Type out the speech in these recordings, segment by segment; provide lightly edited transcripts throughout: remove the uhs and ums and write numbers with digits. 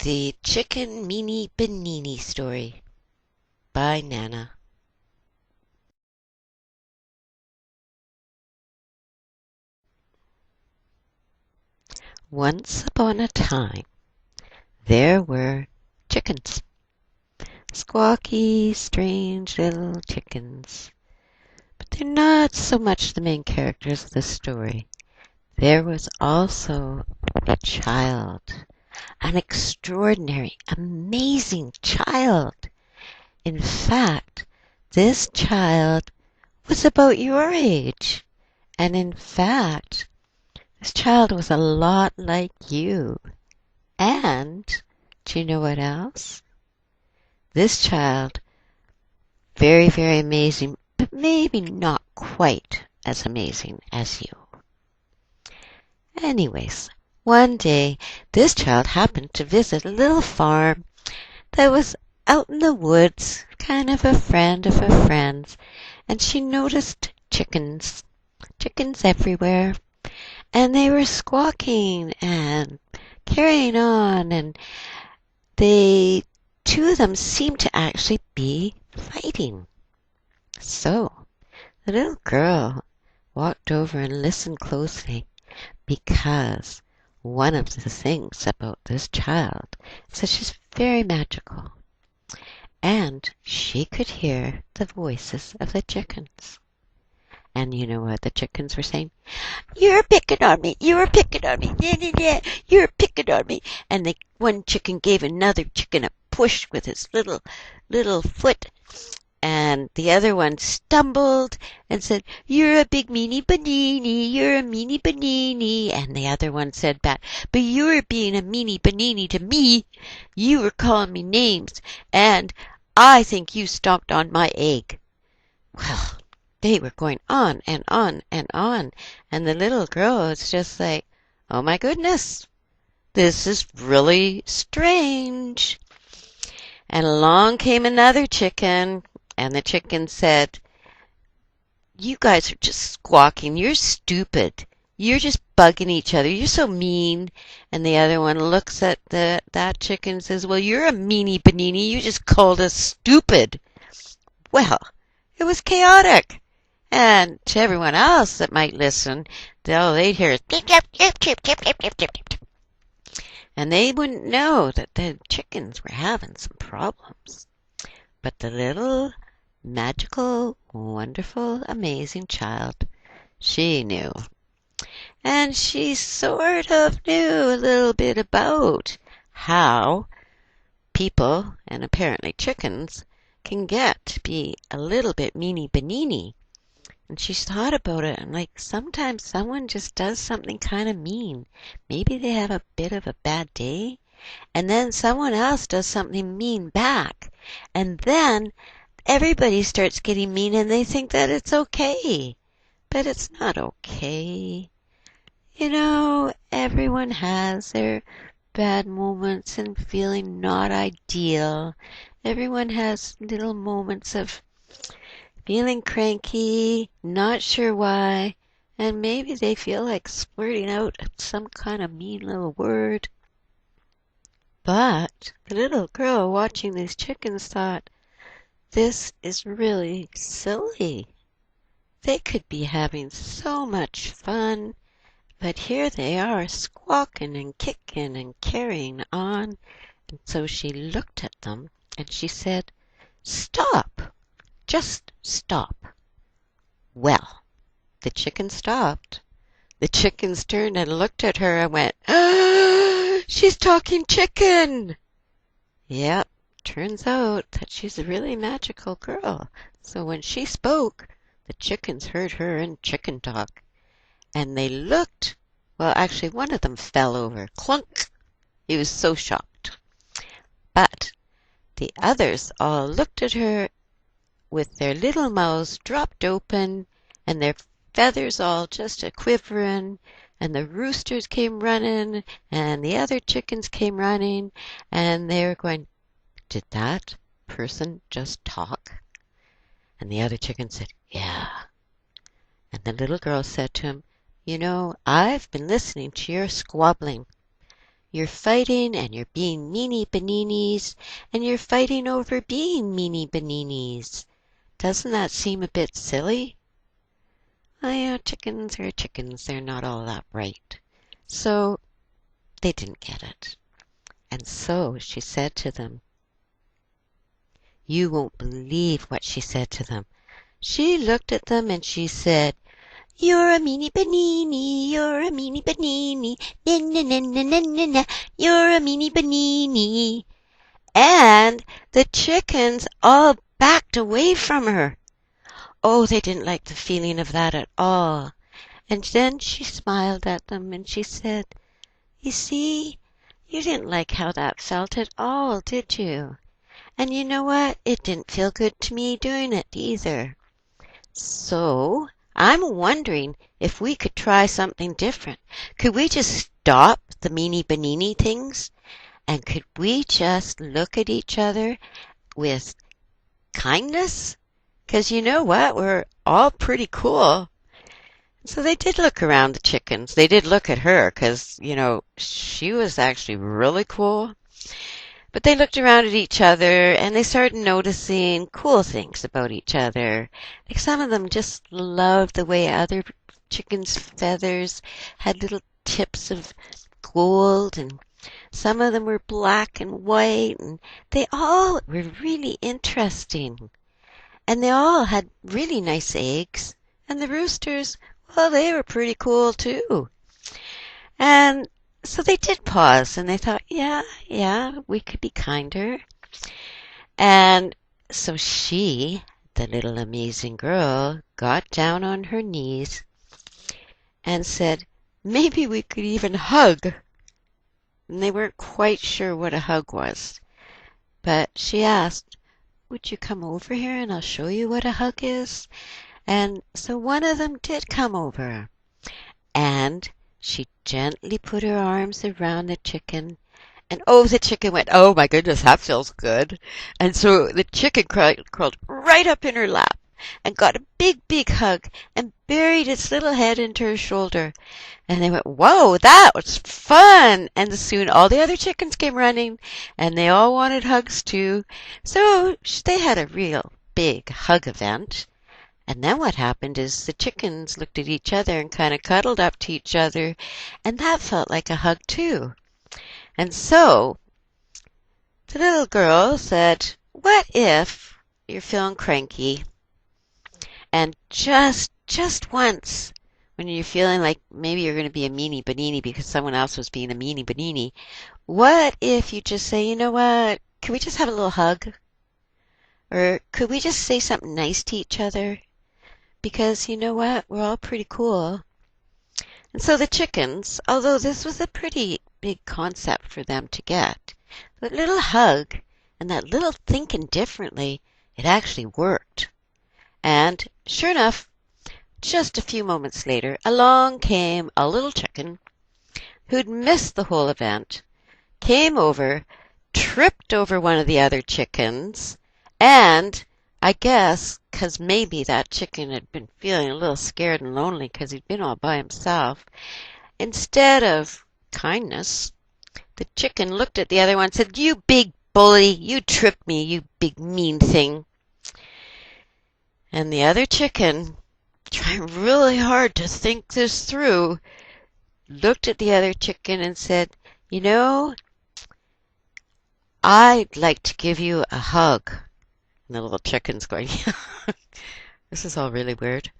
The Chicken Meanie Beneanie Story by Nana. Once upon a time, there were chickens. Squawky, strange little chickens. But they're not so much the main characters of the story. There was also a child, an extraordinary, amazing child. In fact, this child was about your age. And in fact, this child was a lot like you. And do you know what else? This child, very, very amazing, but maybe not quite as amazing as you. Anyways, one day this child happened to visit a little farm that was out in the woods, kind of a friend of a friend's, and she noticed chickens everywhere, and they were squawking and carrying on, and two of them seemed to actually be fighting. So the little girl walked over and listened closely, because one of the things about this child is that she's very magical, and she could hear the voices of the chickens. And you know what the chickens were saying? "You're picking on me. You're picking on me. You're picking on me." And one chicken gave another chicken a push with his little foot, and the other one stumbled and said, "You're a big meanie Beneanie. You're a meanie Beneanie." And the other one said back, "But you were being a meanie Beneanie to me. You were calling me names, and I think you stomped on my egg." Well, they were going on and on and on, and the little girl was just like, "Oh my goodness, this is really strange." And along came another chicken, and the chicken said, "You guys are just squawking. You're stupid. You're just bugging each other. You're so mean." And the other one looks at that chicken and says, "Well, you're a meanie Beneanie. You just called us stupid." Well, it was chaotic. And to everyone else that might listen, all they'd hear is "Chip, chip, chip, chip, chip, chip, chip, chip, chip." And they wouldn't know that the chickens were having some problems. But the little magical, wonderful, amazing child, she knew. And she sort of knew a little bit about how people, and apparently chickens, can get to be a little bit meanie Beneanie. And she thought about it, and like sometimes someone just does something kind of mean. Maybe they have a bit of a bad day, and then someone else does something mean back. And then everybody starts getting mean, and they think that it's okay. But it's not okay. You know, everyone has their bad moments and feeling not ideal. Everyone has little moments of feeling cranky, not sure why, and maybe they feel like splurting out some kind of mean little word. But the little girl watching these chickens thought, this is really silly. They could be having so much fun, but here they are squawking and kicking and carrying on. And so she looked at them and she said, "Stop! Just stop." Well, the chicken stopped. The chickens turned and looked at her and went, "Ah, she's talking chicken." Yep, turns out that she's a really magical girl. So when she spoke, the chickens heard her in chicken talk. And they looked, well, actually one of them fell over. Clunk! He was so shocked. But the others all looked at her with their little mouths dropped open, and their feathers all just a-quiverin', and the roosters came running, and the other chickens came running, and they were going, "Did that person just talk?" And the other chicken said, "Yeah." And the little girl said to him, "You know, I've been listening to your squabbling. You're fighting and you're being meanie Beneanies, and you're fighting over being meanie Beneanies. Doesn't that seem a bit silly? Oh, yeah, chickens are chickens. They're not all that bright. So they didn't get it. And so she said to them, you won't believe what she said to them. She looked at them and she said, you're a meanie Beneanie, you're a meanie Beneanie, na na na na na na na, you're a meanie Beneanie. And the chickens all backed away from her. Oh, they didn't like the feeling of that at all. And then she smiled at them and she said, you see, you didn't like how that felt at all, did you? And you know what? It didn't feel good to me doing it either. So I'm wondering if we could try something different. Could we just stop the meanie Beneanie things? And could we just look at each other with kindness? 'Cause you know what? We're all pretty cool. So they did look around the chickens. They did look at her 'cause, she was actually really cool. But they looked around at each other and they started noticing cool things about each other. Like some of them just loved the way other chickens' feathers had little tips of gold, and some of them were black and white, and they all were really interesting. And they all had really nice eggs. And the roosters, well, they were pretty cool too. And so they did pause and they thought, yeah, we could be kinder. And so she, the little amazing girl, got down on her knees and said, maybe we could even hug. And they weren't quite sure what a hug was. But she asked, would you come over here and I'll show you what a hug is? And so one of them did come over. And she gently put her arms around the chicken. And oh, the chicken went, oh my goodness, that feels good. And so the chicken crawled right up in her lap and got a big, big hug and buried its little head into her shoulder. And they went, whoa, that was fun. And soon all the other chickens came running and they all wanted hugs too. So they had a real big hug event. And then what happened is the chickens looked at each other and kind of cuddled up to each other, and that felt like a hug too. And so the little girl said, what if you're feeling cranky and just once when you're feeling like maybe you're going to be a meanie Beneanie because someone else was being a meanie Beneanie, what if you just say, you know what, can we just have a little hug? Or could we just say something nice to each other? Because you know what, we're all pretty cool. And so the chickens, although this was a pretty big concept for them to get, that little hug and that little thinking differently, it actually worked. And sure enough, just a few moments later, along came a little chicken who'd missed the whole event, came over, tripped over one of the other chickens, and I guess 'cause maybe that chicken had been feeling a little scared and lonely 'cause he'd been all by himself, instead of kindness, the chicken looked at the other one and said, you big bully, you tripped me, you big mean thing. And the other chicken, trying really hard to think this through, looked at the other chicken and said, you know, I'd like to give you a hug. And the little chicken's going, this is all really weird.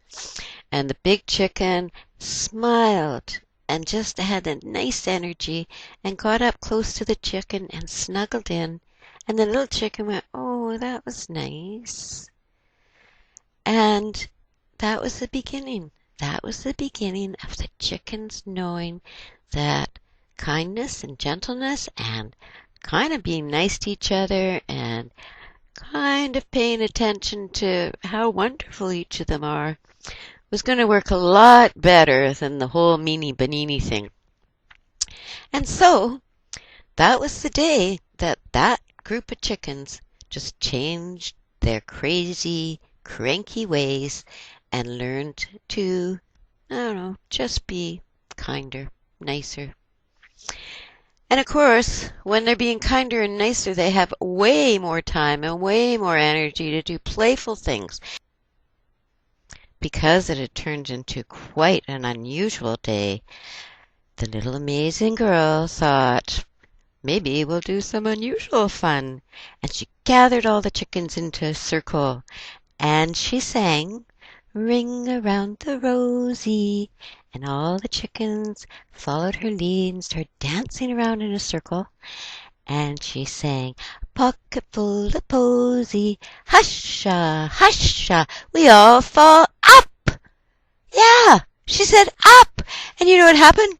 And the big chicken smiled and just had a nice energy and got up close to the chicken and snuggled in. And the little chicken went, oh, that was nice. And that was the beginning. That was the beginning of the chickens knowing that kindness and gentleness and kind of being nice to each other and kind of paying attention to how wonderful each of them are was going to work a lot better than the whole meanie Beneanie thing. And so that was the day that that group of chickens just changed their crazy, cranky ways and learned to, I don't know, just be kinder, nicer. And of course, when they're being kinder and nicer, they have way more time and way more energy to do playful things. Because it had turned into quite an unusual day, the little amazing girl thought, maybe we'll do some unusual fun. And she gathered all the chickens into a circle, and she sang, "Ring around the rosy." And all the chickens followed her lead and started dancing around in a circle. And she sang, "Pocket full of posy, husha, husha, we all fall up." Yeah, she said up. And you know what happened?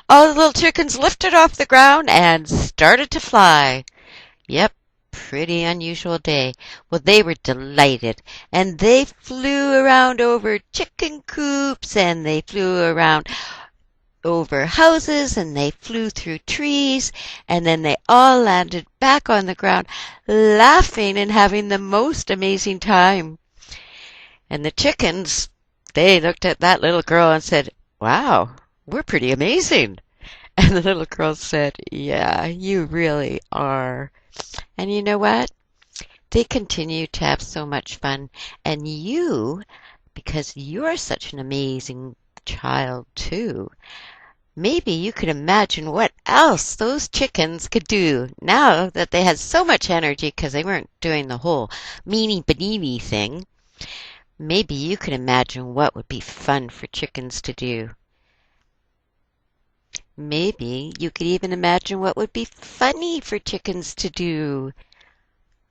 All the little chickens lifted off the ground and started to fly. Yep, pretty unusual day. Well, they were delighted, and they flew around over chicken coops, and they flew around over houses, and they flew through trees, and then they all landed back on the ground, laughing and having the most amazing time. And the chickens, they looked at that little girl and said, "Wow, we're pretty amazing." And the little girl said, "Yeah, you really are." And you know what? They continue to have so much fun. And you, because you're such an amazing child too, maybe you could imagine what else those chickens could do now that they had so much energy because they weren't doing the whole Meanie Beneanie thing. Maybe you could imagine what would be fun for chickens to do. Maybe you could even imagine what would be funny for chickens to do.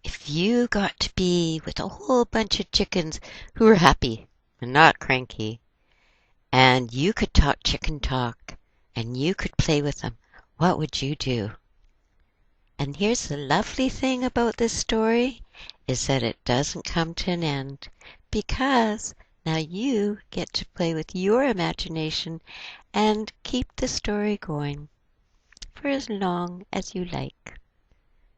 If you got to be with a whole bunch of chickens who were happy and not cranky, and you could talk chicken talk, and you could play with them, what would you do? And here's the lovely thing about this story, is that it doesn't come to an end, because now you get to play with your imagination and keep the story going for as long as you like.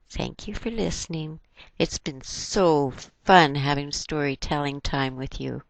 Thank you for listening. It's been so fun having storytelling time with you.